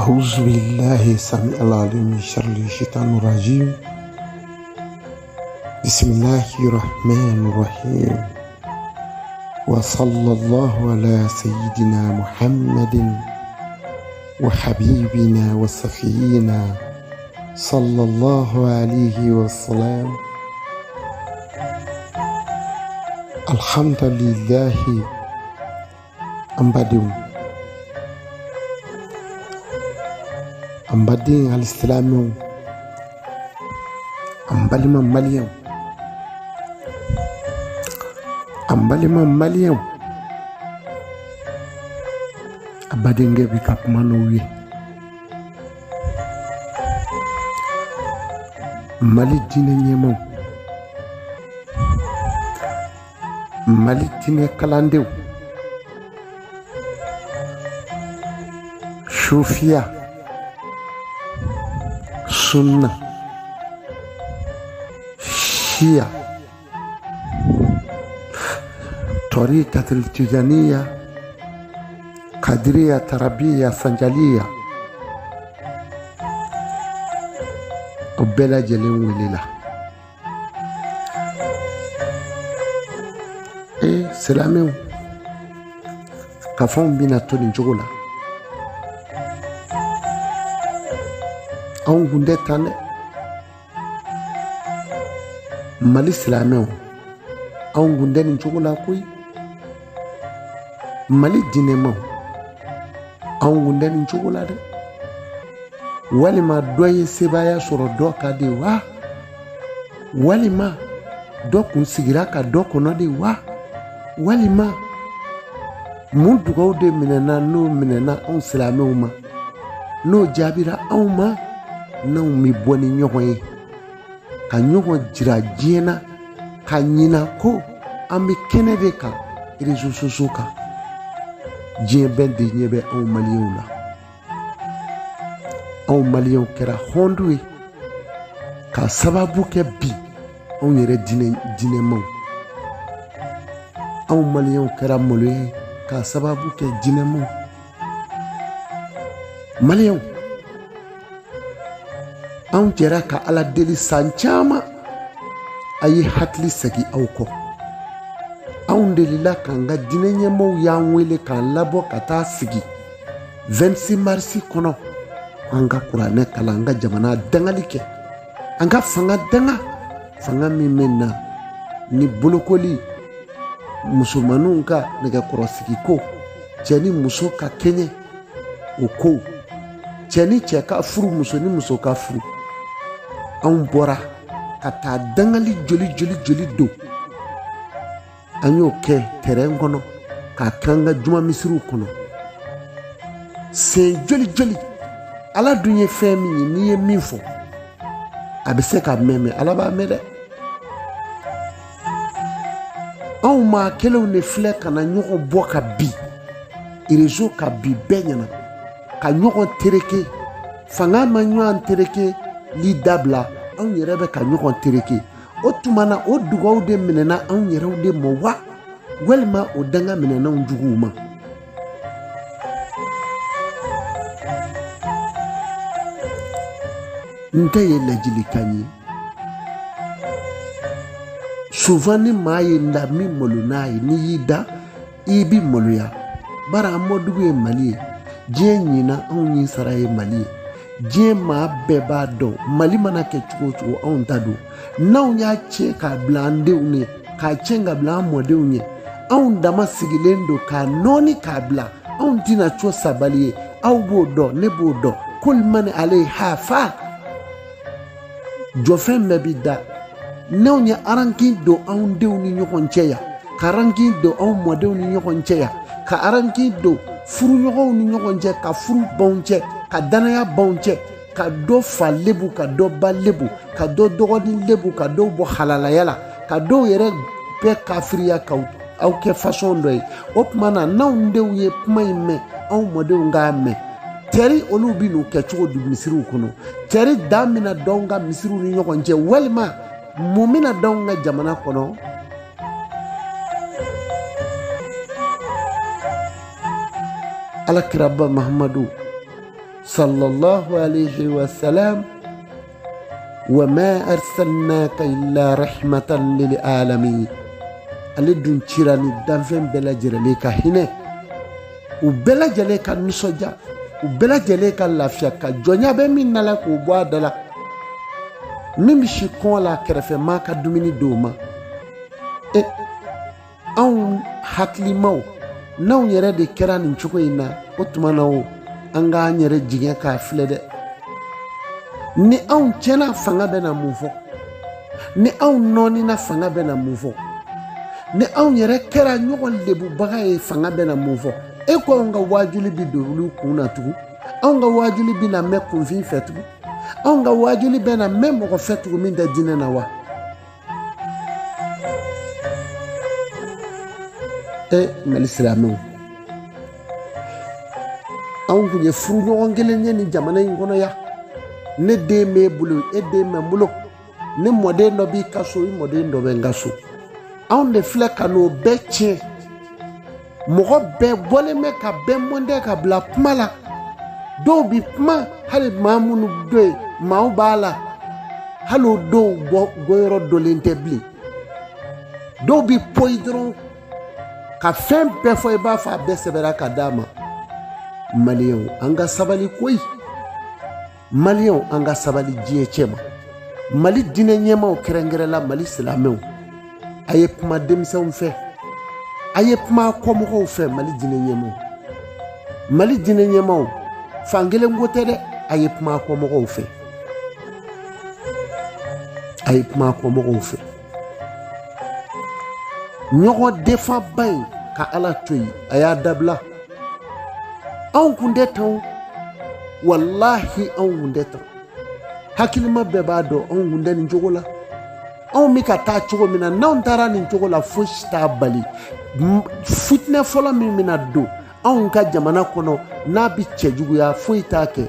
أعوذ بالله السميع العليم من شر الشيطان الرجيم. بسم الله الرحمن الرحيم. وصلى الله على سيدنا محمد وحبيبنا وصفينا صلى الله عليه وسلم. الحمد لله أمبادين على الإسلام أمبالما ماليم أبادين جبي كابمانوي مالي دين نيمو مالي دين كلانديو شوفيا Sunna, Shia, Tariqa al-Tijaniya, Qadriya, Tarabiya, Sanjaliya, Obela Jelen Welila. C'est la même. Kafon bina toni njogola. An gunde tane Mali silamɛw an gunde nin cogo la koyi Mali dinɛmaw an gunde nin cogo la dɛ walima dɔ ye sebaya sɔrɔ dɔ ka de wa walima dɔ kun sigira ka dɔ kɔnɔ de wa walima mun dugaw de minɛna n'o minɛna anw silamɛw ma n'o jaabira anw ma n'anw mi bɔ ni ɲɔgɔn ye ka ɲɔgɔn jira diɲɛ na ka ɲina ko an bɛ kɛnɛ de kan réseaux sociaux kan diɲɛ bɛɛ de ɲɛ bɛ anw maliyɛnw la anw maliyɛnw kɛra hɔndu ye ka sababu kɛ bi anw yɛrɛ dinɛmaw anw maliyɛnw kɛra malo ye ka sababu kɛ dinɛmaw maliyɛnw anw jɛra ka ala deli san caman a ye hakili segi aw kɔ anw delila k'an ka dinɛ ɲɛmɔgɔw y'an wele k'an labɔ ka taa sigi 26 mars kɔnɔ an ka kuranɛ kalan an ka jamana dangali kɛ an ka fanga danga fanga min bɛ na ni bolokoli musomaninw ka nɛgɛkɔrɔsigi ko cɛ ni muso ka kɛɲɛ o ko cɛ ni cɛ ka furu muso ni muso ka furu anw bɔra ka taa dangali joli don an y'o kɛ terrain kɔnɔ k'a k'an ka juma misiriw kɔnɔ sen joli ala dun ye fɛn min ye n'i ye min fɔ a bɛ se ka mɛn ala b'a mɛn dɛ anw maa kelenw de filɛ ka na ɲɔgɔn bɔ ka bi réseau ka bi bɛɛ ɲɛna ka ɲɔgɔn tereke fanga ma ɲɔgɔn tereke li dabila anw yɛrɛ bɛ ka ɲɔgɔn tereke o tuma na o dugaw de minɛna anw yɛrɛw de ma wa walima o danga minɛna anw juguw ma n tɛ ye ladilikan ye souvent ni maa ye n da min malo n'a ye n'i y'i da i bi maloya bari an mɔdugu ye Mali ye diɲɛ ɲina anw ɲi sara ye Mali ye diɲɛ maa bɛɛ b'a dɔn Mali mana kɛ cogo o cogo anw ta don n'anw y'a tiɲɛ k'a bila an denw ye k'a tiɲɛ ka bila an mɔdenw ye anw dama sigilen don k'a nɔɔni k'a bila anw tɛna co sabali ye aw b'o dɔn ne b'o dɔn kul man ale hafa jɔfɛn bɛɛ bi da n'anw ye arankin don anw denw ni ɲɔgɔn cɛ yan ka arankin don anw mɔdenw ni ɲɔgɔn cɛ yan ka arankin don furuɲɔgɔnw ni ɲɔgɔn cɛ ka furu b'anw cɛ ka danaya b'anw cɛ ka dɔ fa lebu ka dɔ ba lebu ka dɔ dɔgɔnin lebu ka dɔw bɔ halalaya la ka dɔw yɛrɛ bɛɛ kafiriya ka aw kɛ fasɔn dɔ ye o tuma na n'anw denw ye kuma in mɛn anw mɔdenw k'a mɛn tɛri olu bi n'u kɛ cogo di misiriw kɔnɔ tɛri da mina dɔn ka misiriw ni ɲɔgɔn cɛ walima mun mina dɔn ka jamana kɔnɔ alakiraba Mahamadu sallallahu alayhi wa sallam wa ma arsalnaka illa rahmatan lil alamin. Ale dun cira ni danfɛn bɛɛ lajɛlen ka hinɛ, u bɛɛ lajɛlen ka nisɔndiya, u bɛɛ lajɛlen ka lafiya, ka jɔnya bɛ min na la k'o bɔ a da la. Min bɛ si kɔngɔ la kɛrɛfɛmaa ka dumuni d'o ma. Anw hakilimaw n'anw yɛrɛ de kɛra nin cogo in na, o tuma na o an k'an yɛrɛ jigin k'a filɛ dɛ. Ni anw tiɲɛna fanga bɛ na mun fɔ? Ni anw nɔɔnina fanga bɛ na mun fɔ? Ni anw yɛrɛ kɛra ɲɔgɔn lebubaga ye fanga bɛ na mun fɔ? E ko anw ka waajuli bi don olu kun na tugun, anw ka waajuli bi na mɛn kunfin fɛ tugun, anw ka waajuli bɛ na mɛn mɔgɔ fɛ tugun min tɛ diinɛ na wa? Mali silamɛw, anw tun ye furu ɲɔgɔn kelen ye nin jamana in kɔnɔ yan. Ne den b'e bolo, e den bɛ n bolo. Ne mɔden dɔ b'i ka so, i mɔden dɔ bɛ n ka so. Anw de filɛ ka n'o bɛɛ tiɲɛ. Mɔgɔ bɛɛ bɔlen bɛ ka bɛɛ mɔndɛ ka bila kuma la. Dɔw bi kuma hali maa minnu dɔ ye, maaw b'a la, hali o dɔw bɔyɔrɔ dɔlen tɛ bilen. Dɔw bi poyi dɔrɔn ka fɛn bɛɛ fɔ i b'a fɔ a bɛɛ sɛbɛra ka d'a ma. Maliyɛnw, an ka sabali koyi. Maliyɛnw, an ka sabali diɲɛ cɛ ma. Mali diinɛ ɲɛmaw kɛrɛnkɛrɛnla Mali silamɛw, a ye kuma denmisɛnw fɛ, a ye kuma kɔmɔgɔw fɛ. Mali diinɛ ɲɛmaw, Mali diinɛ ɲɛmaw, fankelen ko tɛ dɛ, a ye kuma kɔmɔgɔw fɛ, a ye kuma kɔmɔgɔw fɛ. Ɲɔgɔn defaba in ka Ala to yen, a y'a dabila. Anw kun tɛ tan, wallahi anw kun tɛ tan. Hakilima bɛɛ b'a dɔn anw kun tɛ nin cogo la. Anw bɛ ka taa cogo min na, n'anw taara nin cogo la fosi t'a bali. Fitinɛ fɔlɔ min bɛna don anw ka jamana kɔnɔ n'a bɛ cɛjuguya foyi t'a kɛ.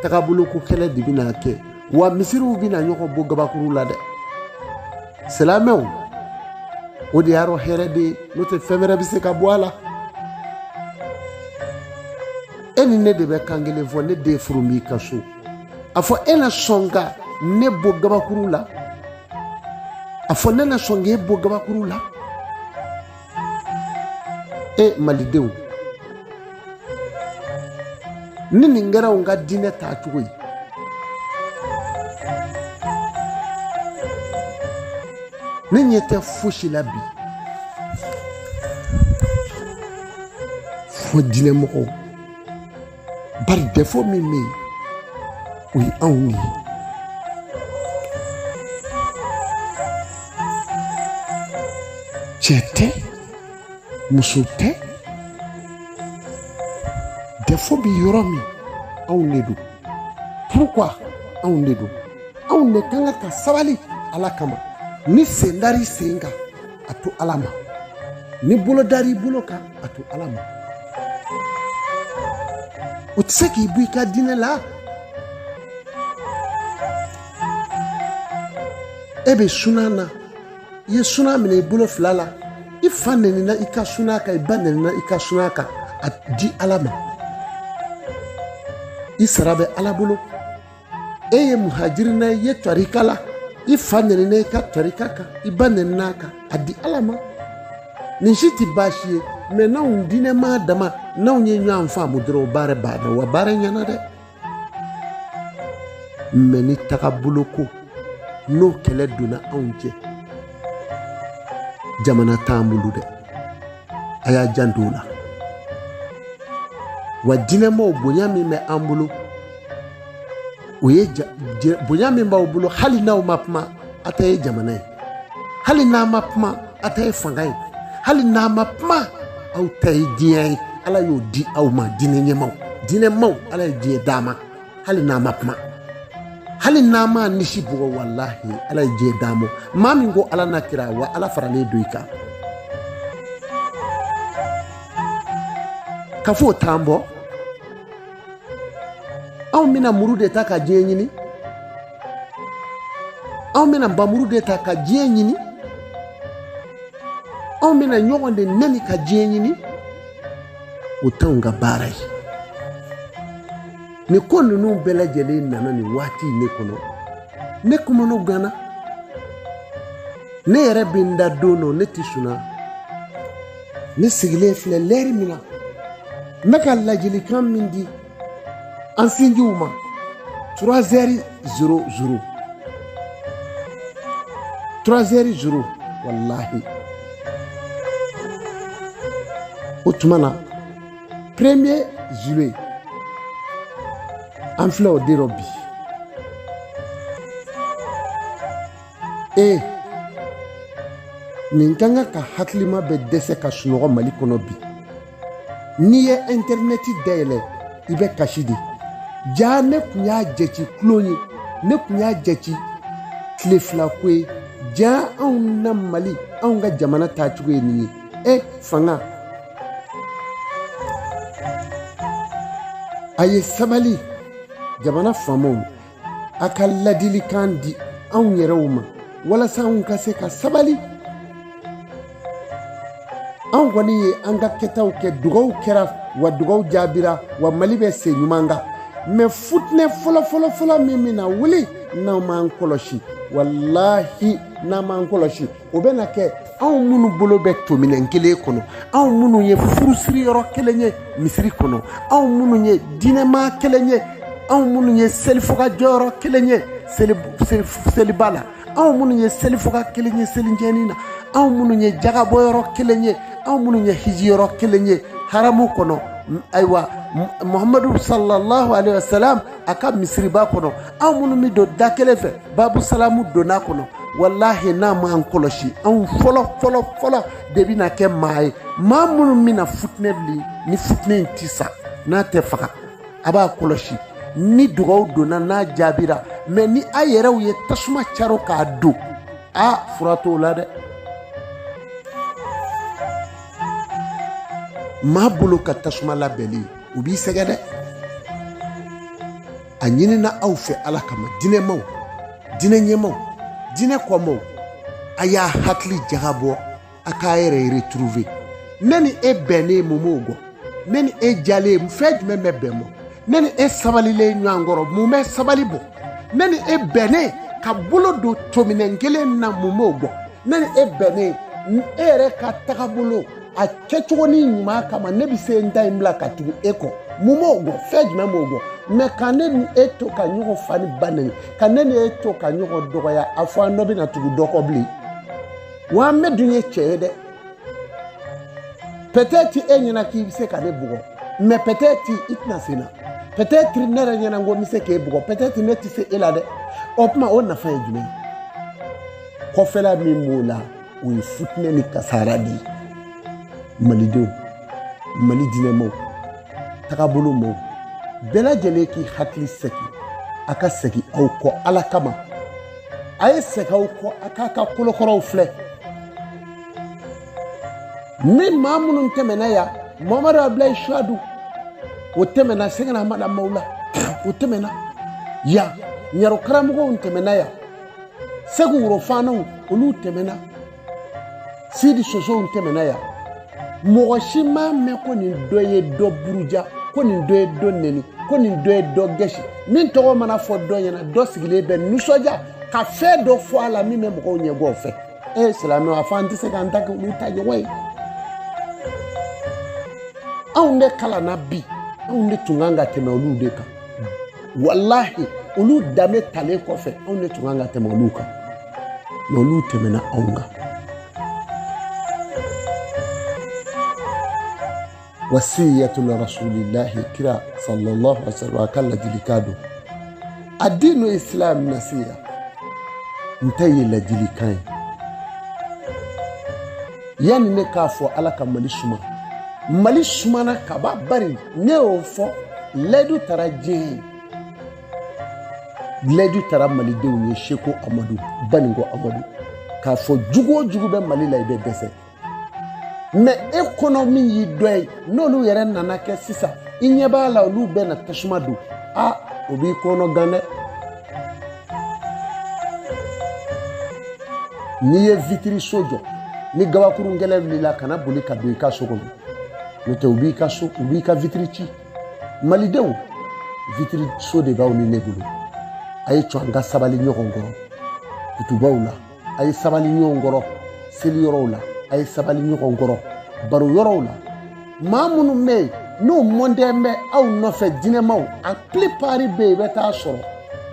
Tagaboloko kɛlɛ de bɛna kɛ, wa misiriw bɛna ɲɔgɔn bɔ gabakuru la dɛ. Silamɛw, o de y'arɔ hɛrɛ de ye, n'o tɛ fɛn wɛrɛ bɛ se ka bɔ a la. E ni ne de bɛ kan kelen fɔ, ne den furu b'i ka so. A fɔ e na sɔn ka ne bɔ gabakuru la, a fɔ ne na sɔn k'e bɔ gabakuru la. Malidenw, ni nin kɛra anw ka diinɛ taa cogo ye, ne ɲɛ tɛ fosi la bi fɔ diinɛmɔgɔw. Bari defo min bɛ yen, o ye anw ye. Cɛ tɛ, muso tɛ, defo bɛ yɔrɔ min, anw de don. Pourquoi anw de don? Anw de kan ka sabali Ala kama. Ni sen dar'i sen kan, a to Ala ma. Ni bolo dar'i bolo kan, a to Ala ma. O tɛ se k'i bɔ i ka diinɛ la. E bɛ sunan na, i ye sunan minɛ i bolo fila la, i fa nɛnina i ka sunan kan, i ba nɛnina i ka sunan kan, a di Ala ma. I sara bɛ Ala bolo. E ye muhajirina ye, i ye tɔrika la, i fa nɛnina i ka tɔrika kan, i ba nɛnina a kan, a di Ala ma. Nin si tɛ baasi ye, mɛ n'anw diinɛmaa dama n'anw ye ɲɔgɔn faamu dɔrɔn baara banna, wa baara ɲɛna dɛ. Mɛ ni tagabolo ko n'o kɛlɛ donna anw cɛ, jamana t'an bolo dɛ. A y'a janto o la. Wa diinɛmaw bonya min bɛ an bolo, o ye bonya min b'aw bolo, hali n'aw ma kuma, a ta ye jamana ye. Hali n'a ma kuma, a ta ye fanga ye. Hali n'a ma kuma, aw ta ye diɲɛ ye. Ala y'o di aw ma, diinɛ ɲɛmaw. Diinɛmaw, Ala ye diɲɛ d'a ma, hali n'a ma kuma. Hali n'a ma nisi bugɔ, wallahi Ala ye diɲɛ d'a ma. Maa min ko Ala n'a kira, wa Ala faralen don i kan. Ka fɔ o t'an bɔ, anw bɛna muru de ta ka diɲɛ ɲini, anw bɛna bamuru de ta ka diɲɛ ɲini, anw bɛna ɲɔgɔn de nɛni ka diɲɛ ɲini. O t'anw ka baara ye. ni ko ninnu bɛɛ lajɛlen nana nin waati ne kɔnɔ ne kumana gana ne yɛrɛ bɛ n da don dɔ ne tɛ suna ne sigilen filɛ lɛri min na n bɛ ka ladilikan min di an sinjiw ma 3h00 3h00 wallahi o tuma na 1er juillet an filɛ o de rɔ bi nin kan ka hakilima bɛ dɛsɛ ka sunɔgɔ Mali kɔnɔ bi n'i ye interneti dayɛlɛ i bɛ kasi de ja ne kun y'a jɛci kulon ye ne kun y'a jɛci tile fila ko ye ja anw na Mali anw ka jamana taacogo ye nin ye fanga a ye sabali jamana faamaw a ka ladilikan di anw yɛrɛw ma walasa anw ka se ka sabali anw kɔni ye an ka kɛtaw kɛ dugawu kɛra wa dugawu jaabira wa Mali bɛ se ɲuman kan mais futinɛ fɔlɔ min bɛna wuli n'an m'an kɔlɔsi wallahi n'an m'an kɔlɔsi o bɛna kɛ anw minnu bolo bɛ tominɛn kelen kɔnɔ anw minnu ye furusiri yɔrɔ kelen ye misiri kɔnɔ anw minnu ye diinɛma kelen ye anw minnu ye selifuga jɔyɔrɔ kelen ye seliba la anw minnu ye selifuga kelen ye selinjɛni na anw minnu ye jagabɔyɔrɔ kelen ye anw minnu ye hijiyɔrɔ kelen ye haramu kɔnɔ ayiwa Muhammadu sallallahu alaihi wasallam a ka misiriba kɔnɔ anw minnu bɛ don da kelen fɛ babu salamu donna kɔnɔ wallahi n'a m'an kɔlɔsi anw fɔlɔ de bɛna kɛ maa ye maa minnu bɛna futinɛ wuli ni futinɛ in tɛ sa n'a tɛ faga a b'a kɔlɔsi ni dugawu donna n'a jaabira mais ni a yɛrɛw ye tasuma caro k'a don fura t'o la dɛ maa bolo ka tasuma labɛnli u b'i sɛgɛ dɛ a ɲinina aw fɛ Ala kama diinɛmaw diinɛ ɲɛmaw diinɛ kɔmaw a y'a hakili jagabɔ a k'a yɛrɛ retrouver ne ni e bɛnnen mun b'o gɔ ne ni e jalen fɛn jumɛn bɛ bɛn mɔ ne ni e sabalilen ɲɔgɔn kɔrɔ mun bɛ sabali bɔ ne ni e bɛnnen ka bolo don tominɛn kelen na mun b'o gɔ ne ni e bɛnnen e yɛrɛ ka tagabolo a kɛcogo ni ɲuman kama ne bɛ se n ta in bila ka tugu e kɔ mun b'o gɔ fɛn jumɛn b'o gɔ mais ka ne ni e to ka ɲɔgɔn fa ni ba nɛni ka ne ni e to ka ɲɔgɔn dɔgɔya a fɔ an dɔ bɛna tugu dɔ kɔ bilen wa an bɛ dun ye cɛ ye dɛ peut-être e ɲɛna k'i bɛ se ka ne bugɔ mais peut-être i tɛna se na peut-être ne yɛrɛ ɲɛna ko n bɛ se k'e bugɔ peut-être ne tɛ se e la dɛ o tuma o nafa ye jumɛn ye kɔfɛla min b'o la o ye futinɛ ni kasara de ye Malidenw Mali diinɛmaw tagabolo maw bɛɛ lajɛlen k'i hakili sɛgi a ka segin aw kɔ Ala kama a ye segin aw kɔ a k'a ka kolokɔrɔw filɛ ni maa minnu tɛmɛna yan Mamadu Abdulayi Suwadu o tɛmɛna Sɛgɛna Amadu Mawula o tɛmɛna yan ɲaro karamɔgɔw tɛmɛna yan Segu Worofanaw olu tɛmɛna Sidi Sosow tɛmɛna yan mɔgɔ si m'a mɛn ko nin dɔ ye dɔ buruja ko nin dɔ ye dɔ nɛni ko nin dɔ ye dɔ gɛsi min tɔgɔ mana fɔ dɔ ɲɛna dɔ sigilen bɛ nisɔndiya ka fɛn dɔ fɔ a la min bɛ mɔgɔw ɲɛbɔ o fɛ silamɛw a fɔ an tɛ se k'an ta kɛ olu ta ɲɔgɔn ye anw de kalanna bi anw de tun kan ka tɛmɛ olu de kan walahi olu danbe talen kɔfɛ anw de tun kan ka tɛmɛ olu kan mais olu tɛmɛna anw kan wasiyatul rasulillahi kira sallallahu alaihi wasallam akalla dilikado adinu islam nasiya ntayi la dilikan yani ne k'a fɔ Ala ka Mali sumana ka ba bari ne y'o fɔ ledu tara diɲɛ ledu tara Malidenw ye Seko Amadu Baningo Amadu k'a fɔ jugu o jugu bɛ Mali la i bɛ dɛsɛ mais économie yi dɔ ye n'olu yɛrɛ nana kɛ sisan i ɲɛ b'a la olu bɛ na tasuma don o b'i kɔnɔ gan dɛ n'i ye vitiri so jɔ ni gabakurun gɛlɛ wulila kana boli ka don i ka so kɔnɔ n'o tɛ u b'i ka vitiri ci Malidenw vitiri so de b'aw ni ne bolo a ye co an ka sabali ɲɔgɔn kɔrɔ kutubaw la a ye sabali ɲɔgɔn kɔrɔ seli yɔrɔw la a ye sabali ɲɔgɔn kɔrɔ baro yɔrɔw la maa minnu bɛ yen n'o mɔndɛn bɛ aw nɔfɛ jinɛmaw a plupart bɛ yen i bɛ taa sɔrɔ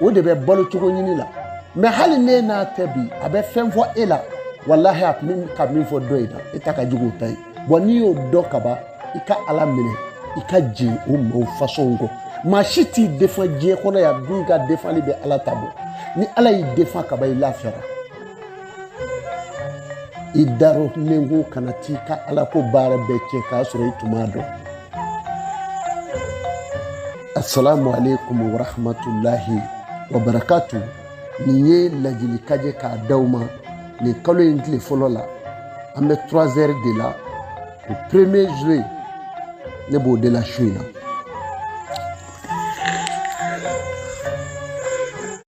o de bɛ balo cogo ɲini la mais hali ne n'a tɛ bi a bɛ fɛn fɔ e la walahi a tun bɛ ka min fɔ dɔ in na e ta ka jugu o ta ye bon n'i y'o dɔn ka ban i ka ala minɛ i ka jigin o maaw façon kɔ maa si t'i défend diɲɛ kɔnɔ yan bi ka défenli bɛ ala ta bɔ ni ala y'i défend ka ban i lafiyara i darɔlen ko kana t'i ka ala ko baara bɛɛ kɛ k'a sɔrɔ i tun m'a dɔn assalamu alaikum wa rahmatulahi wa barakatu nin ye ladilikan ye k'a d'aw ma nin kalo in tile fɔlɔ la an bɛ 3 heures de la o 1er juillet ne b'o de la su in na